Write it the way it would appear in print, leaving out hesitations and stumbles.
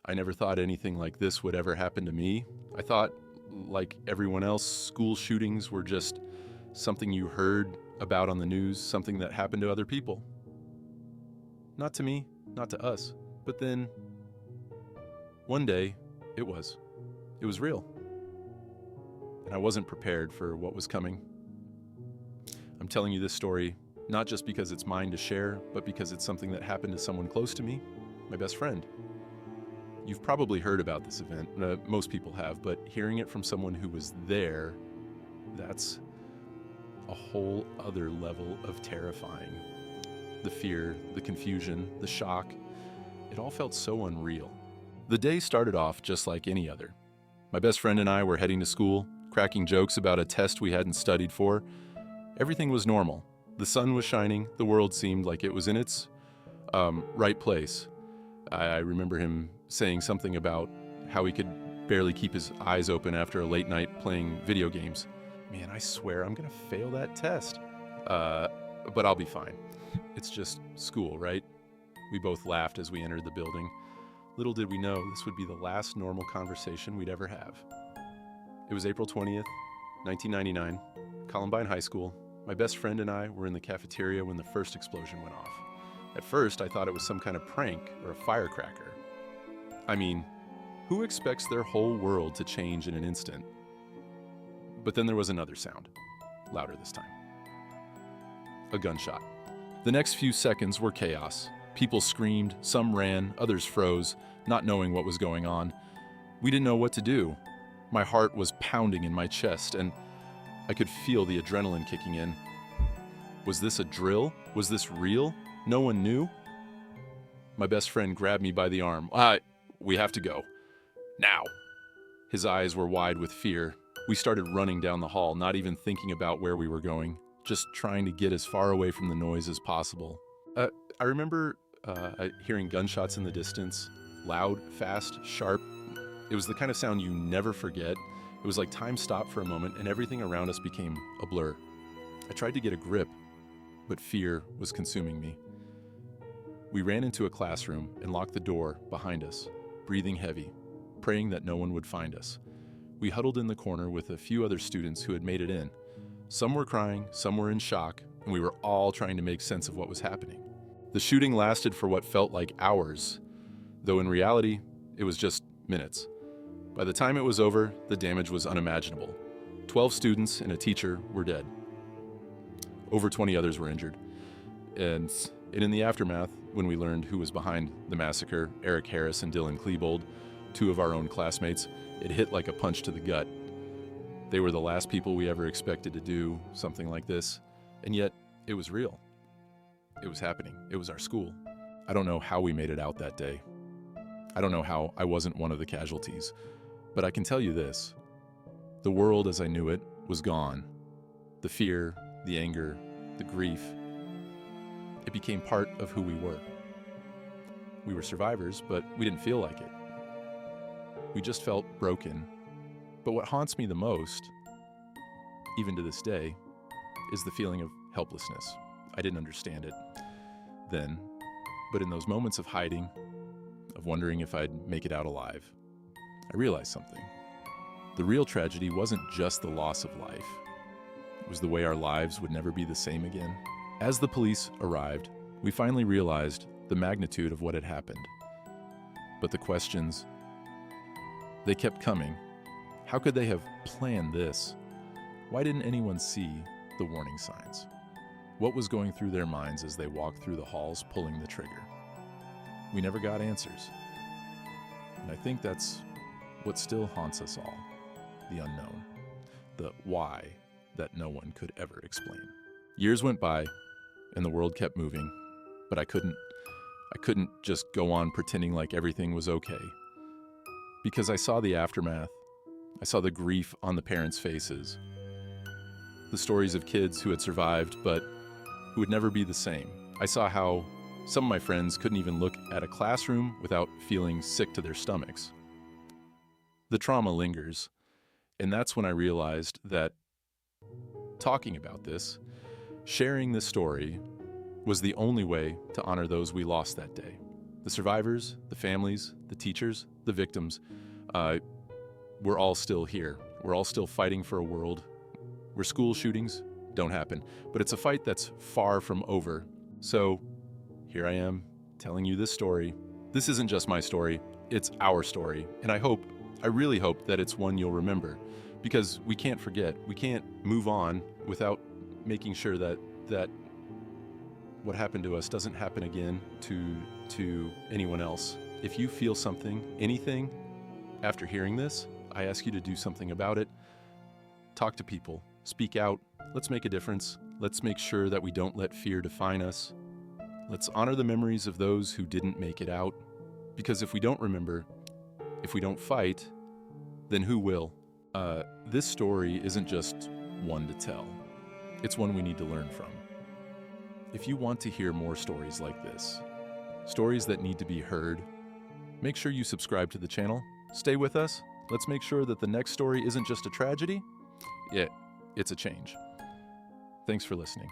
I never thought anything like this would ever happen to me. I thought, like everyone else, school shootings were just something you heard about on the news, something that happened to other people. Not to me, not to us. But then, one day, it was. It was real. And I wasn't prepared for what was coming. I'm telling you this story not just because it's mine to share, but because it's something that happened to someone close to me, my best friend. You've probably heard about this event, most people have, but hearing it from someone who was there, that's a whole other level of terrifying. The fear, the confusion, the shock, it all felt so unreal. The day started off just like any other. My best friend and I were heading to school, cracking jokes about a test we hadn't studied for. Everything was normal. The sun was shining, the world seemed like it was in its right place. I remember him saying something about how he could barely keep his eyes open after a late night playing video games. Man, I swear I'm gonna fail that test. But I'll be fine. It's just school, right? We both laughed as we entered the building. Little did we know this would be the last normal conversation we'd ever have. It was April 20th, 1999, Columbine High School. My best friend and I were in the cafeteria when the first explosion went off. At first, I thought it was some kind of prank or a firecracker. I mean, who expects their whole world to change in an instant? But then there was another sound, louder this time. A gunshot. The next few seconds were chaos. People screamed, some ran, others froze, not knowing what was going on. We didn't know what to do. My heart was pounding in my chest, and I could feel the adrenaline kicking in. Was this a drill? Was this real? No one knew? My best friend grabbed me by the arm. We have to go. Now. His eyes were wide with fear. We started running down the hall, not even thinking about where we were going, just trying to get as far away from the noise as possible. I remember hearing gunshots in the distance, loud, fast, sharp. It was the kind of sound you never forget. It was like time stopped for a moment and everything around us became a blur. I tried to get a grip, but fear was consuming me. We ran into a classroom and locked the door behind us, breathing heavy, praying that no one would find us. We huddled in the corner with a few other students who had made it in. Some were crying, some were in shock, and we were all trying to make sense of what was happening. The shooting lasted for what felt like hours, though in reality, it was just minutes. By the time it was over, the damage was unimaginable. 12 students and a teacher were dead. Over 20 others were injured. And in the aftermath, when we learned who was behind the massacre, Eric Harris and Dylan Klebold, two of our own classmates, it hit like a punch to the gut. They were the last people we ever expected to do something like this, and yet it was real. It was happening. It was our school. I don't know how we made it out that day. I don't know how I wasn't one of the casualties, but I can tell you this. The world as I knew it was gone. The fear, the anger, the grief, it became part of who we were. We were survivors, but we didn't feel like it. We just felt broken. But what haunts me the most, even to this day, is the feeling of helplessness. I didn't understand it then, but in those moments of hiding, of wondering if I'd make it out alive, I realized something. The real tragedy wasn't just the loss of life. It was the way our lives would never be the same again. As the police arrived, we finally realized the magnitude of what had happened. But the questions, they kept coming. How could they have planned this? Why didn't anyone see the warning signs? What was going through their minds as they walked through the halls pulling the trigger? We never got answers. And I think that's what still haunts us all, the unknown, the why that no one could ever explain. Years went by and the world kept moving, but I couldn't just go on pretending like everything was okay. Because I saw the aftermath. I saw the grief on the parents' faces, the stories of kids who had survived but who would never be the same. I saw how some of my friends couldn't even look at a classroom without feeling sick to their stomachs. The trauma lingers, and that's when I realized that talking about this, sharing this story, was the only way to honor those we lost that day. The survivors, the families, the teachers, the victims, we're all still here. We're all still fighting for a world where school shootings don't happen. But it's a fight that's far from over. So here I am telling you this story. This isn't just my story, it's our story. And I really hope that it's one you'll remember, because we can't forget. We can't move on without making sure that what happened to us doesn't happen again to anyone else. If you feel something, anything, after hearing this, I ask you to do something about it. Talk to people, speak out. Let's make a difference. Let's make sure that we don't let fear define us. Let's honor the memories of those who didn't make it out. Because if we don't remember, if we don't fight, then who will? This story isn't just one to tell. It's one we need to learn from. If you want to hear more stories like this, stories that need to be heard, make sure you subscribe to the channel. Stay with us. Let's make sure that the next story isn't just a tragedy. It's a change. Thanks for listening.